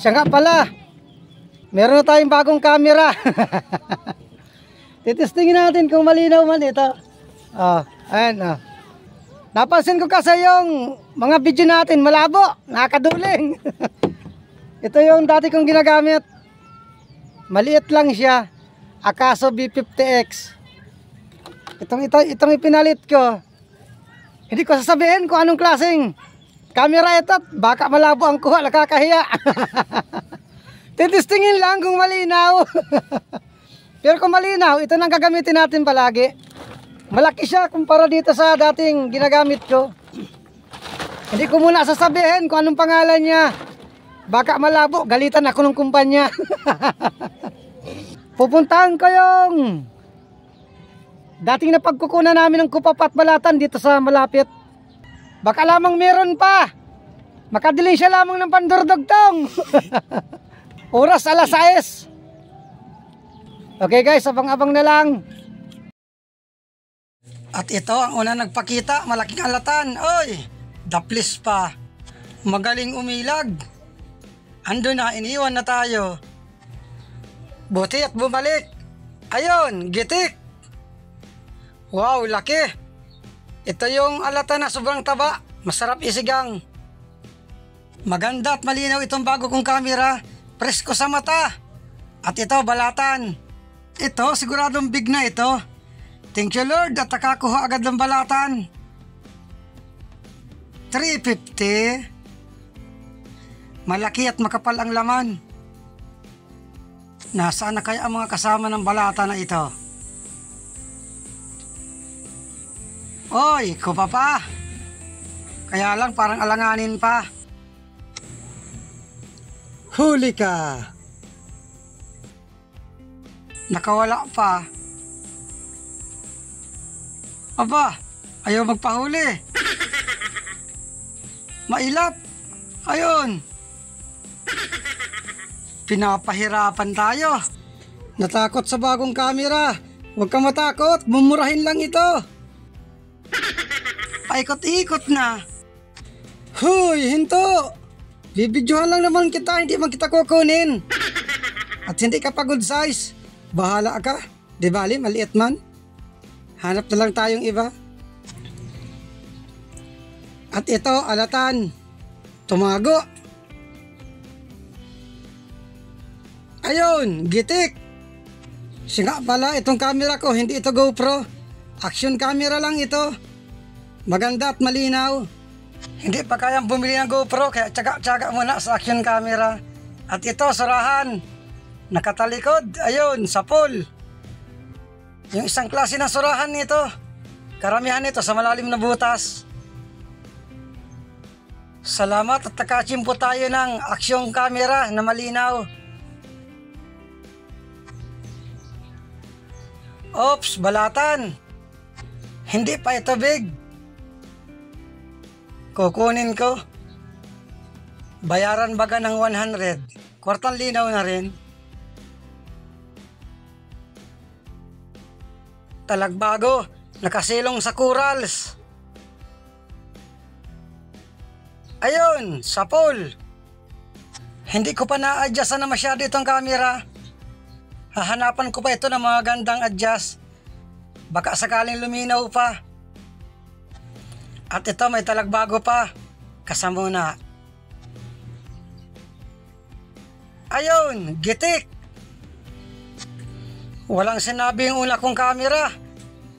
Siya nga pala, meron na tayong bagong camera. Titestingin natin kung malinaw man ito. Ayan. Napansin ko kasi yung mga video natin malabo, nakakaduling. Ito yung dati kong ginagamit. Maliit lang siya. Akaso B50X. Itong ipinalit ko. Hindi ko sasabihin kung anong klaseng camera ito. Baka malabo ang kuha, nakakahiya. Titestingin lang kung malinaw. Pero kung malinaw, ito nang gagamitin natin palagi. Malaki siya kumpara dito sa dating ginagamit ko. Hindi ko muna sasabihin kung anong pangalan niya. Baka malabo, galitan ako ng kumpanya. Pupuntahan ko yung dating napagkukunan namin ng kupapat balatan dito sa malapit. Baka lamang meron pa. Makadiling siya lamang ng pandurdugtong. Oras 6:00. Okay guys, abang-abang na lang. At ito ang una nagpakita, malaking alatan. Oy, daplis pa. Magaling umilag. Ando na, iniwan na tayo. Buti at bumalik. Ayun, gitik. Wow, laki. Ito yung alatan na sobrang taba. Masarap isigang. Maganda at malinaw itong bago kong camera. Presko sa mata. At ito, balatan. Ito, siguradong big na ito. Thank you Lord at nakakuha agad ng balatan. 350. Malaki at makapal ang laman. Nasaan na kaya ang mga kasama ng balata na ito? Oy, kupa pa. Kaya lang parang alanganin pa. Huli ka. Nakawala pa. Aba, ayaw magpahuli. Mailap. Ayun. Pinapahirapan tayo. Natakot sa bagong camera. Huwag ka matakot, mumurahin lang ito. Paikot-ikot na. Huy, hinto. Bibidyohan lang naman kita, hindi man kita kukunin. At hindi ka pa good size. Bahala ka. Di bali, maliit man. Hanap na lang tayong iba. At ito, alatan. Tumago. Ayun, gitik. Siya nga pala, itong camera ko, hindi ito GoPro. Action camera lang ito. Maganda at malinaw. Hindi pa kayang bumili ng GoPro, kaya tsaga-tsaga muna sa action camera. At ito, surahan. Nakatalikod, ayun, sa pool. Yung isang klase ng surahan nito. Karamihan nito sa malalim na butas. Salamat at nakachimpo tayo ng action camera na malinaw. Oops, balatan. Hindi pa ito big. Kukunin ko. Bayaran baga ng 100. Kwartang linaw na rin. Talagbago, nakasilong sa corals. Ayun, sa pool. Hindi ko pa na-adjustan na masyado itong camera. Hahanapan ko pa ito ng mga gandang adjust. Baka sakaling luminaw pa. At ito may talagbago pa. Kasamuna. Ayun, gitik. Walang sinabi yung una kong camera.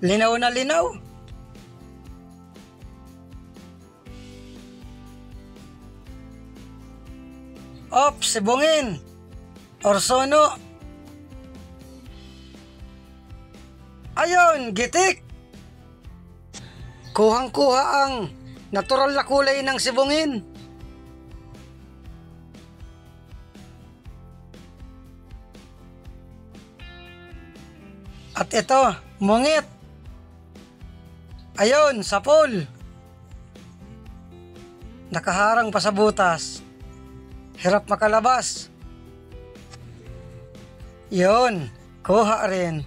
Linaw na linaw. Ops, sibungin. Orsono. Ayun, gitik. Kuhang-kuha ang natural na kulay ng sibungin. At ito, mungit. Ayun, sa pool. Nakaharang pa sa butas. Hirap makalabas. Yun, kuha rin.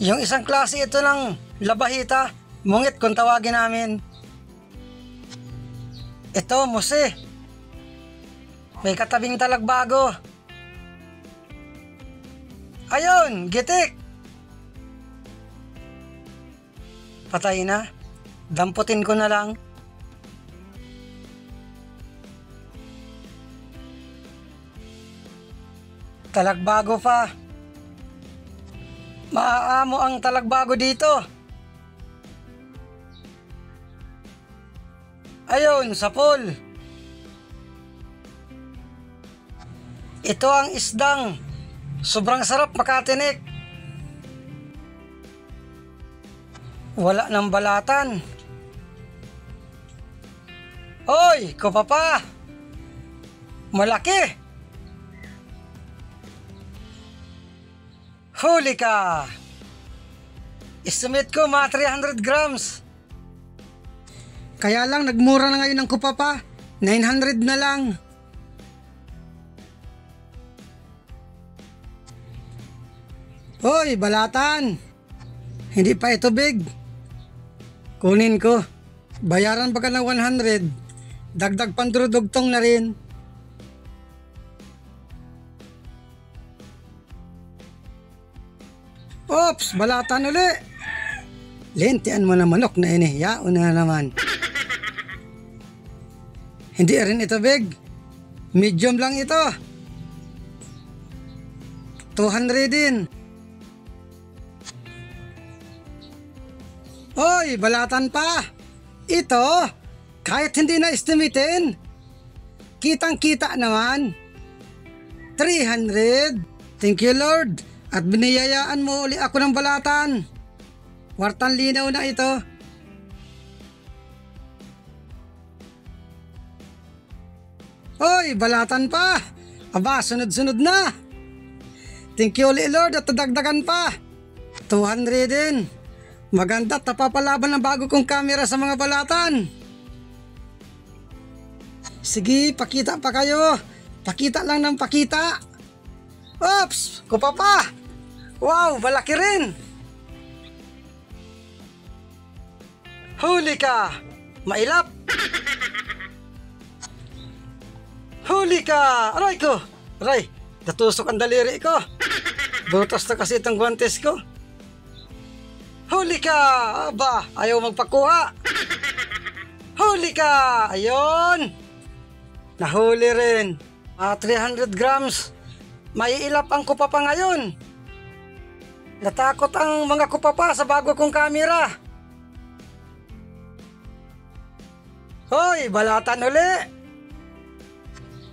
Yung isang klase ito ng labahita, mungit kung tawagin namin. Ito, Mose. May katabing talagbago. Ayun, gitik. Patay na. Damputin ko na lang. Talagbago pa. Maaamo ang talagbago dito. Ayun, sa pool. Ito ang isdang. Sobrang sarap makatinik. Wala ng balatan. Hoy, kupapa. Malaki. Huli ka. Estimate ko mga 300 grams. Kaya lang nagmura na ngayon ang kupapa. 900 na lang. Hoy, balatan. Hindi pa ito big. Kunin ko. Bayaran pa ka ng 100. Dagdag pandurudugtong na rin. Oops, balatan uli. Lentian mo na manok na ini. Yaon na naman. Hindi rin ito big. Medium lang ito. 200 din. Oy, balatan pa. Ito, kahit hindi na estimatein, kitang-kita naman. 300. Thank you, Lord. At biniyayaan mo uli ako ng balatan. Wartang linaw na ito. Oy, balatan pa. Aba, sunod-sunod na. Thank you uli, Lord, at dadagdagan pa. 200 din. Maganda at napapalaban ng bago kong camera sa mga balatan. Sige, pakita pa kayo. Pakita lang ng pakita. Oops, kupapa. Wow, malaki rin. Huli ka. Mailap. Huli ka. Aray ko. Aray, natusok ang daliri ko. Butas na kasi itong guantes ko. Huli ka! Aba, ayaw magpakuha. Huli ka! Ayun! Nahuli rin. 300 grams. Maiilap ang kupapa ngayon. Natakot ang mga kupapa sa bago kong kamera. Hoy, balatan uli.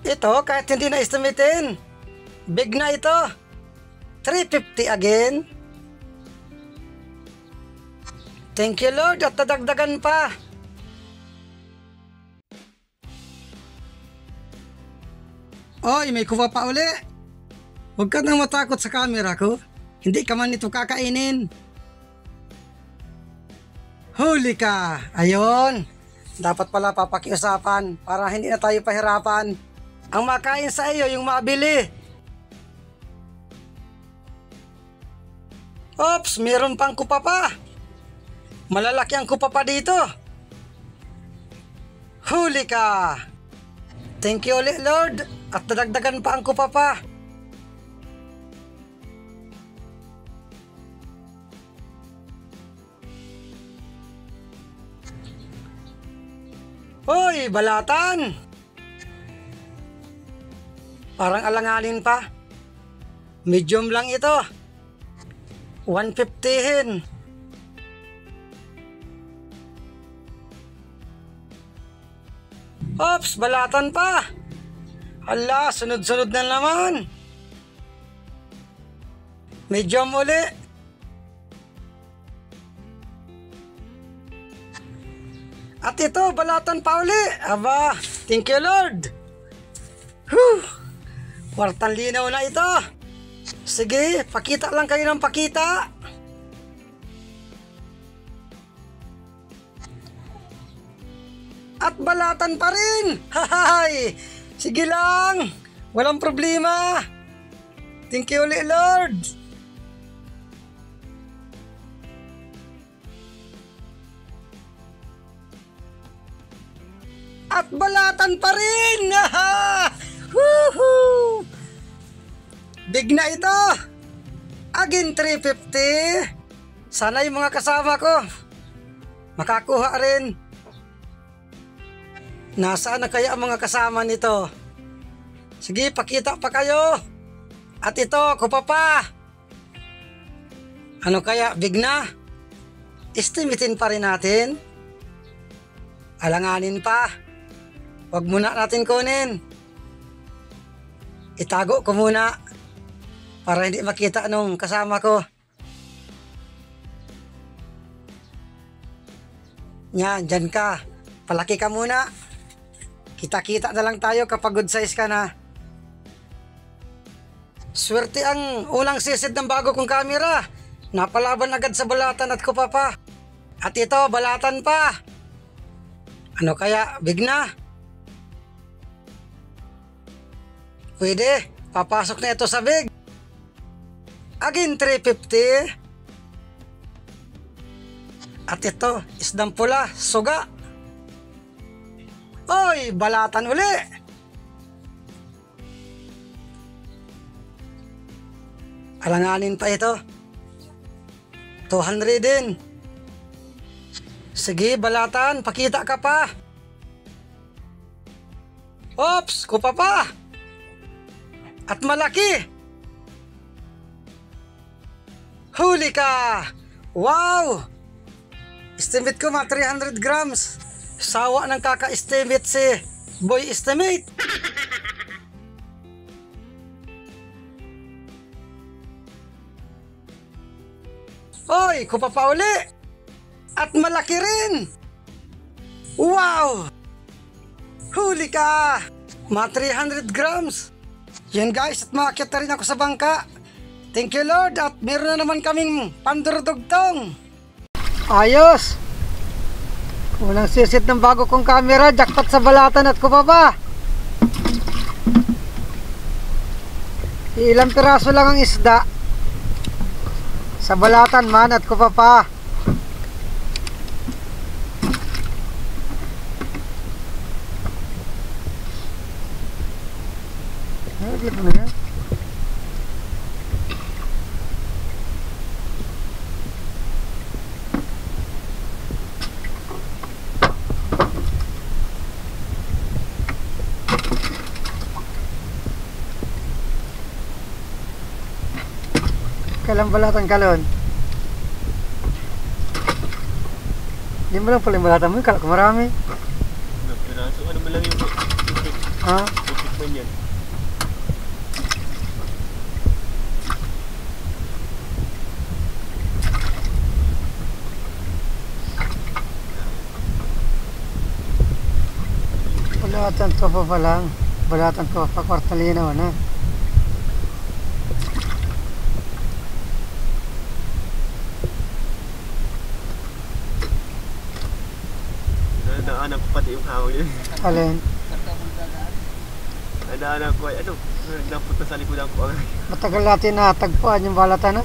Ito, kahit hindi na estimatein. Big na ito. 350 again. Thank you, Lord, at nadagdagan pa. Oy, may kuha pa uli. Huwag ka nang matakot sa camera ko. Hindi ka man ito kakainin. Huli ka. Ayun. Dapat pala papakiusapan para hindi na tayo pahirapan. Ang makain sa iyo, yung mabili. Oops, meron pang kupa pa. Malalaki ang kupa pa dito. Huli ka. Thank you ulit, Lord. At nadagdagan pa ang kupa pa. Hoy, balatan. Parang alanganin pa. Medium lang ito. 150 hin. Ops, balatan pa. Hala, sunod-sunod na naman. Medium uli. At ito, balatan pa uli. Aba, thank you, Lord. Whew. Kwartang linaw na ito. Sige, pakita lang kayo ng pakita. At balatan pa rin. Hahay! Sige lang. Walang problema. Thank you ulit, Lord. At balatan pa rin! Woohoo! Big na ito! Again 350. Sana yung mga kasama ko makakuha rin. Nasaan na kaya ang mga kasama nito? Sige, pakita pa kayo. At ito, kupa pa. Ano kaya, big na? Estimatein pa rin natin. Alanganin pa. Huwag muna natin kunin. Itago ko muna para hindi makita nung kasama ko. Yan, dyan ka. Palaki ka muna. Kita-kita na lang tayo kapag good size ka na. Swerte ang unang sisid ng bago kong camera. Napalaban agad sa balatan at kupa pa. At ito, balatan pa. Ano kaya, big na? Pwede, papasok na ito sa big. Again 350. At ito, isdang pula, suga. Oy, balatan uli. Alanganin pa ito. 200 din. Sige, balatan, pakita ka pa. Ops, kupa pa. At malaki. Huli ka. Wow. Estimate ko mga 300 grams. Sawa ng kaka-estimate si Boy Estimate. Oy, kupa pa uli. At malaki rin. Wow. Huli ka. Mga 300 grams. Yan guys, at makakita rin ako sa bangka. Thank you Lord, at meron na naman kaming pandurudugtong. Ayos. Unang sisit ng bago kong camera, jackpot sa balatan at kupa pa. Ilang piraso lang ang isda sa balatan man at kupa pa. Ano na yan? Kailang balatan kalon? Hindi mo lang pala yung balatan mo, kala ko marami. Ano ba lang yung ha? bukit mo yan? Balatan ko pa lang. Balatan ko pa, kwartalinaw na. Nadaanan ko pati yung hawak yun. Alin? Nadaanan ko ay ano, napunta sa likodan ko. Matagal natin natagpuan yung balatan na.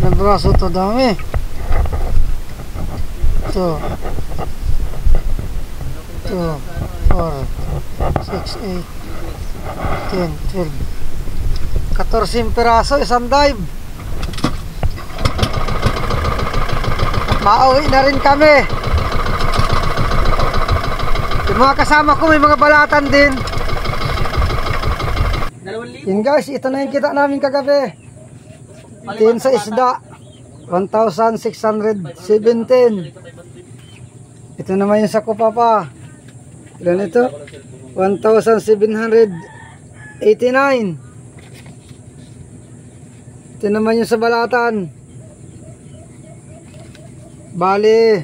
Ng braso to dami. Ito 2, 4, 6, 8, 10, 12 14 piraso, isang dive. At mauwi na rin kami. Yung mga kasama ko may mga balatan din. Yun guys, ito na yung kita namin kagabi. 10 sa isda, 1,617. Ito naman yung sa kupa pa. Ilan ito? 1,789. Ito naman yung sa balatan. Bali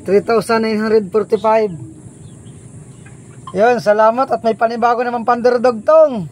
3,945. Yun, salamat at may panibago naman pandurdugtong.